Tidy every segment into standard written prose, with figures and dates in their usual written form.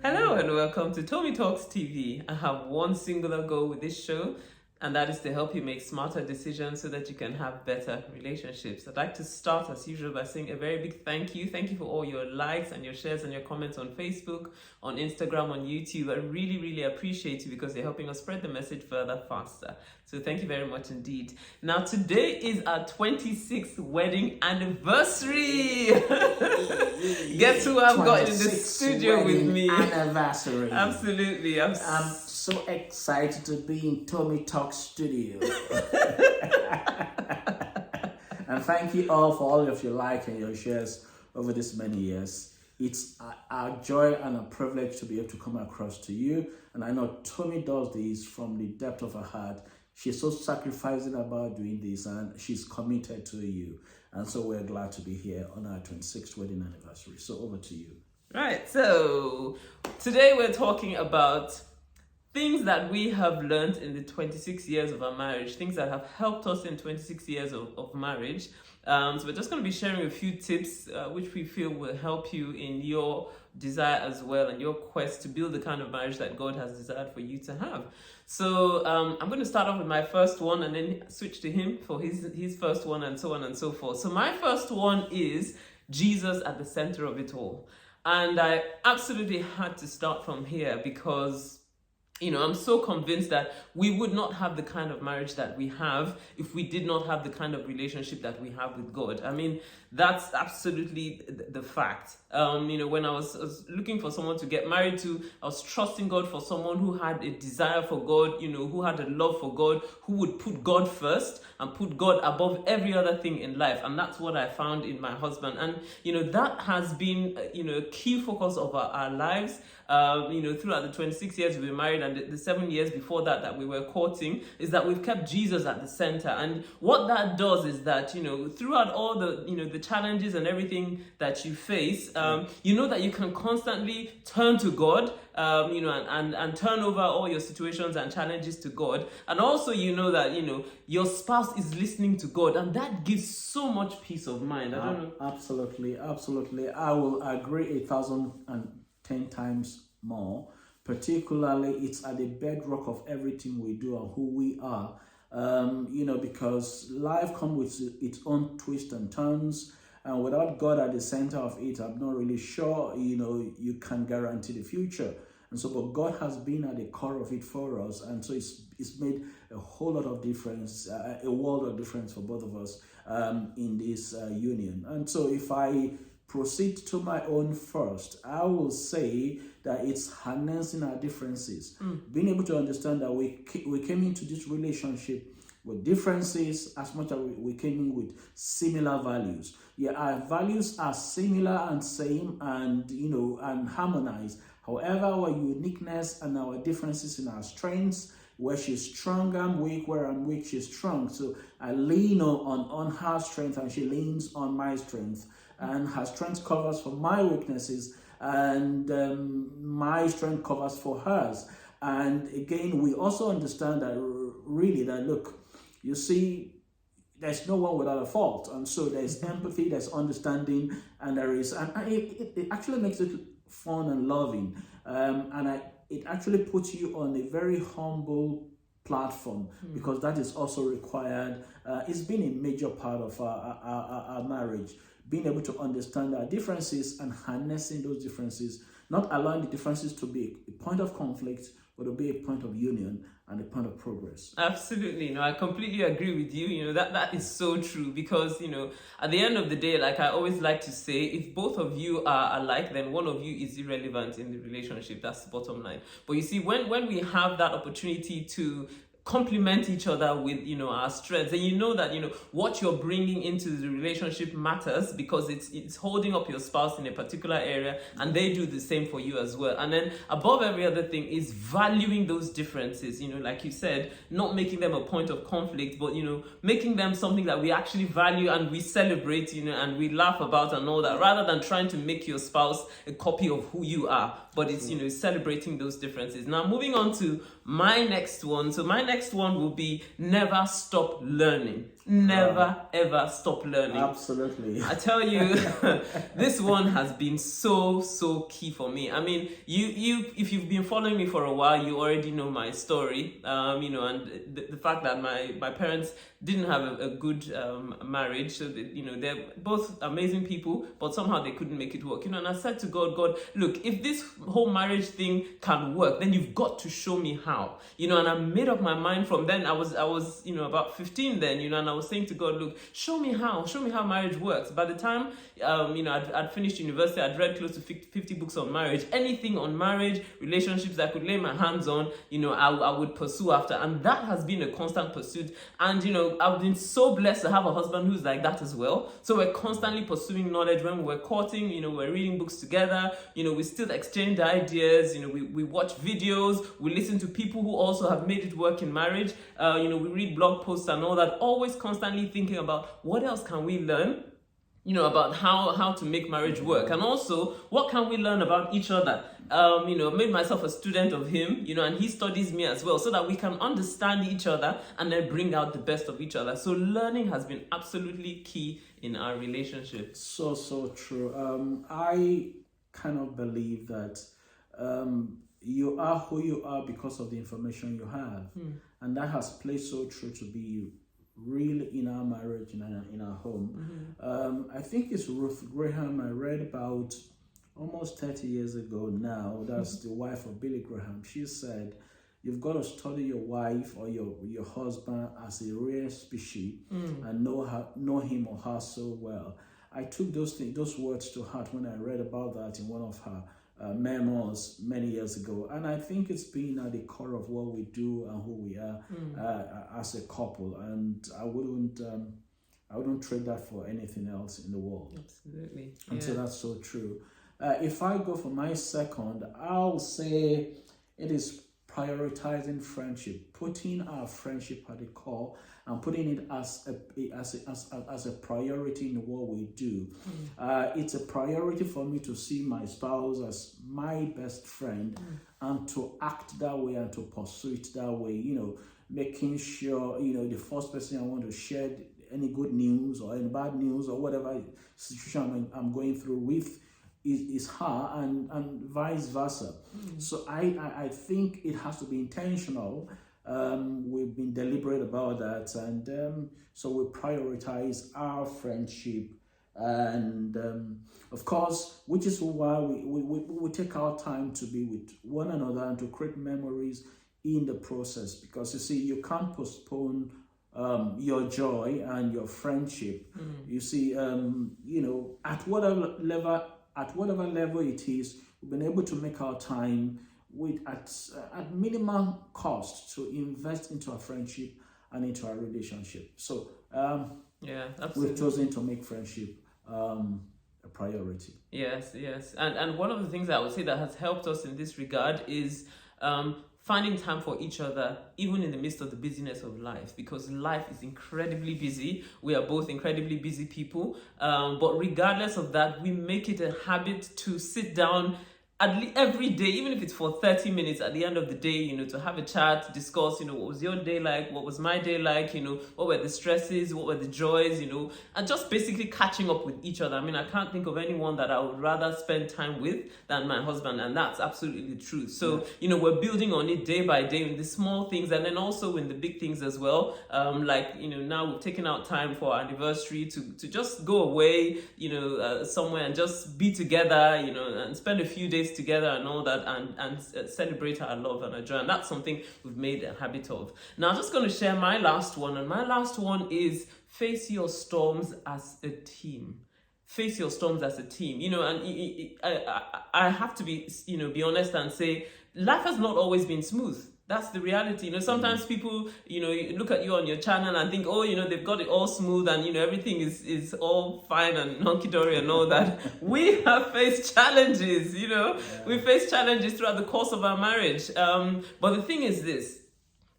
Hello and welcome to Tommy Talks TV. I have one singular goal with this show, and that is to help you make smarter decisions so that you can have better relationships. I'd like to start as usual by saying a very big thank you. Thank you for all your likes and your shares and your comments on Facebook, on Instagram, on YouTube. I really, really appreciate you because you're helping us spread the message further faster. So thank you very much indeed. Now today is our 26th wedding anniversary. Guess who I've got in the studio with me? Anniversary. Absolutely. I'm so excited to be in Tommy Talk Studio. And thank you all for all of your likes and your shares over this many years. It's our joy and a privilege to be able to come across to you. And I know Tommy does this from the depth of her heart. She's so sacrificing about doing this and she's committed to you. And so we're glad to be here on our 26th wedding anniversary. So over to you. Right, so today we're talking about things that we have learned in the 26 years of our marriage, things that have helped us in 26 years of marriage. So we're just going to be sharing a few tips which we feel will help you in your desire as well and your quest to build the kind of marriage that God has desired for you to have. So I'm going to start off with my first one and then switch to him for his first one and so on and so forth. So my first one is Jesus at the center of it all. And I absolutely had to start from here because I'm so convinced that we would not have the kind of marriage that we have if we did not have the kind of relationship that we have with God. I mean, that's absolutely the fact. When I was looking for someone to get married to, I was trusting God for someone who had a desire for God, who had a love for God, who would put God first and put God above every other thing in life. And that's what I found in my husband. And, that has been, a key focus of our lives. Throughout the 26 years we've been married and the 7 years before that we were courting, is that we've kept Jesus at the center. And what that does is that, throughout all the challenges and everything that you face, that you can constantly turn to God, and turn over all your situations and challenges to God. And also, that, your spouse is listening to God, and that gives so much peace of mind. I don't know. Absolutely. I will agree 1,010 times more. Particularly, it's at the bedrock of everything we do and who we are. Because life comes with its own twists and turns, and without God at the center of it, I'm not really sure, you can guarantee the future. And so, but God has been at the core of it for us, and so it's made a whole lot of difference, a world of difference for both of us in this union. And so, if I proceed to my own first, I will say that it's harnessing our differences, being able to understand that we came into this relationship with differences as much as we came in with similar values. Yeah, our values are similar and same and and harmonized. However, our uniqueness and our differences in our strengths, where she's strong, I'm weak, where I'm weak, she's strong. So I lean on her strength and she leans on my strength. And her strength covers for my weaknesses and my strength covers for hers. And again, we also understand that look, you see, there's no one without a fault. And so there's empathy, there's understanding, and it actually makes it fun and loving. It actually puts you on a very humble platform because that is also required. It's been a major part of our marriage, being able to understand our differences and harnessing those differences, not allowing the differences to be a point of conflict, but to be a point of union and a point of progress. Absolutely. No, I completely agree with you. That is so true because, at the end of the day, like I always like to say, if both of you are alike, then one of you is irrelevant in the relationship. That's the bottom line. But you see, when we have that opportunity to complement each other with our strengths, and that what you're bringing into the relationship matters because it's holding up your spouse in a particular area and they do the same for you as well. And then above every other thing is valuing those differences, like you said, not making them a point of conflict, but making them something that we actually value and we celebrate, and we laugh about and all that, rather than trying to make your spouse a copy of who you are. But it's celebrating those differences. Now moving on to my next one. So my next one will be never stop learning. Never ever stop learning. Absolutely. I tell you, this one has been so key for me. I mean, you if you've been following me for a while, you already know my story. And the fact that my parents didn't have a good marriage, so that, they're both amazing people, but somehow they couldn't make it work. And I said to God, look, if this whole marriage thing can work, then you've got to show me how. And I made up my mind from then. I was about 15 then, and I was saying to God, look, show me how marriage works. By the time I'd finished university, I'd read close to 50 books on marriage. Anything on marriage, relationships that I could lay my hands on, I would pursue after. And that has been a constant pursuit. And I've been so blessed to have a husband who's like that as well. So we're constantly pursuing knowledge. When we're courting, we're reading books together, we still exchange ideas, we watch videos, we listen to people who also have made it work in marriage, we read blog posts and all that, always constantly thinking about what else can we learn, about how to make marriage work, and also what can we learn about each other. Made myself a student of him, and he studies me as well, so that we can understand each other and then bring out the best of each other. So learning has been absolutely key in our relationship. So true. I kind of believe that you are who you are because of the information you have, and that has played so true to be really in our marriage, in our home. I think it's Ruth Graham I read about almost 30 years ago now. That's the wife of Billy Graham. She said, you've got to study your wife or your husband as a rare species and know him or her so well. I took those words to heart when I read about that in one of her memoirs many years ago, and I think it's been at the core of what we do and who we are as a couple, and I wouldn't trade that for anything else in the world. Absolutely. And so that's so true. If I go for my second, I'll say it is prioritizing friendship, putting our friendship at the core and putting it as a priority in what we do. It's a priority for me to see my spouse as my best friend and to act that way and to pursue it that way, making sure, the first person I want to share any good news or any bad news or whatever situation I'm going through with is her, and vice versa. So I think it has to be intentional. We've been deliberate about that, and so we prioritize our friendship, and of course, which is why we take our time to be with one another and to create memories in the process, because you see, you can't postpone your joy and your friendship. You see, at whatever level it is, we've been able to make our time at minimum cost to invest into our friendship and into our relationship. So we've chosen to make friendship a priority. Yes. And one of the things I would say that has helped us in this regard is finding time for each other, even in the midst of the busyness of life, because life is incredibly busy. We are both incredibly busy people. But regardless of that, we make it a habit to sit down every day, even if it's for 30 minutes at the end of the day, to have a chat, to discuss, what was your day like, what was my day like, what were the stresses, what were the joys, and just basically catching up with each other. I mean, I can't think of anyone that I would rather spend time with than my husband, and that's absolutely the truth. So, we're building on it day by day in the small things, and then also in the big things as well. Now we've taken out time for our anniversary to just go away, somewhere and just be together, and spend a few days together and all that, and celebrate our love and our joy, and that's something we've made a habit of. Now I'm just going to share my last one, and my last one is face your storms as a team. Face your storms as a team, and I have to be honest and say life has not always been smooth. That's the reality. Sometimes people, look at you on your channel and think, they've got it all smooth and, everything is all fine and hunky-dory and all that. We have faced challenges, We face challenges throughout the course of our marriage. But the thing is this,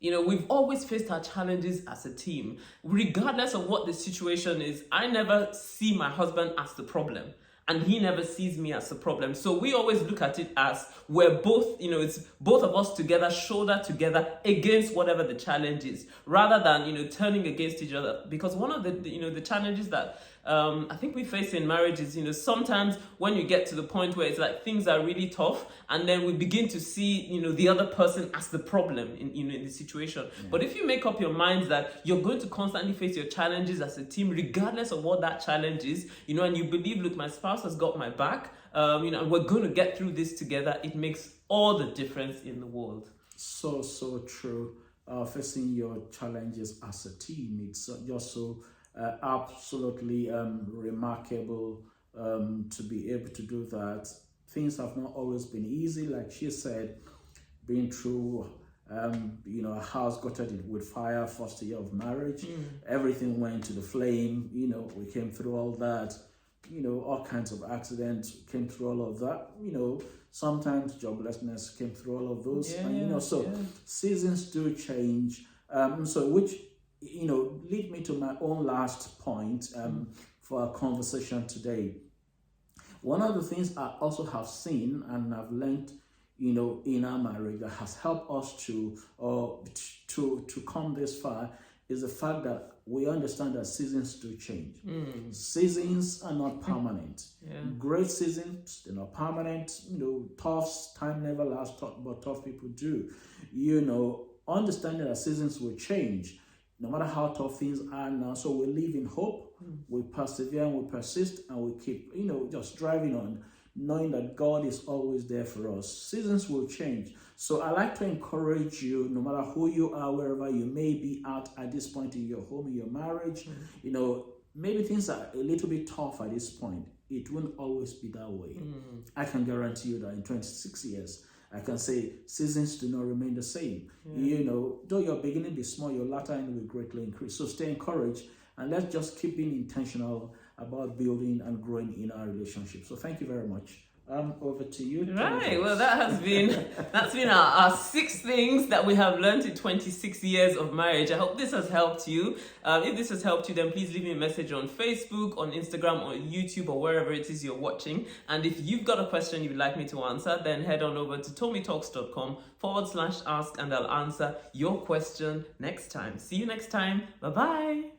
we've always faced our challenges as a team. Regardless of what the situation is, I never see my husband as the problem. and he never sees me as a problem. So we always look at it as we're both, it's both of us together, shoulder together against whatever the challenge is, rather than, turning against each other. Because one of the challenges that I think we face in marriage is, sometimes when you get to the point where it's like things are really tough, and then we begin to see, the other person as the problem in the situation. Yeah. But if you make up your minds that you're going to constantly face your challenges as a team, regardless of what that challenge is, and you believe, look, my spouse has got my back, and we're going to get through this together, it makes all the difference in the world. So true. Facing your challenges as a team, it's just so absolutely remarkable to be able to do that. Things have not always been easy, like she said, being through a house gutted with fire, first year of marriage, everything went to the flame, we came through all that, all kinds of accidents came through all of that, sometimes joblessness came through all of those, seasons do change, which lead me to my own last point for our conversation today. One of the things I also have seen and I've learned, in our marriage that has helped us to come this far is the fact that we understand that seasons do change. Seasons are not permanent. Great seasons, they're not permanent. Tough time never lasts, but tough people do. Understanding that seasons will change, no matter how tough things are now. So we live in hope, we persevere and we persist, and we keep, just driving on, knowing that God is always there for us. Seasons will change. So I like to encourage you, no matter who you are, wherever you may be at this point in your home, in your marriage, maybe things are a little bit tough at this point. It won't always be that way. I can guarantee you that in 26 years, I can say seasons do not remain the same. Though your beginning is small, your latter end will greatly increase. So stay encouraged, and let's just keep being intentional about building and growing in our relationship. So thank you very much. Over to you. Right. Well, that's been our 6 things that we have learned in 26 years of marriage. I hope this has helped you. If this has helped you, then please leave me a message on Facebook, on Instagram, or YouTube, or wherever it is you're watching. And if you've got a question you'd like me to answer, then head on over to tometalks.com/ask, and I'll answer your question next time. See you next time. Bye-bye.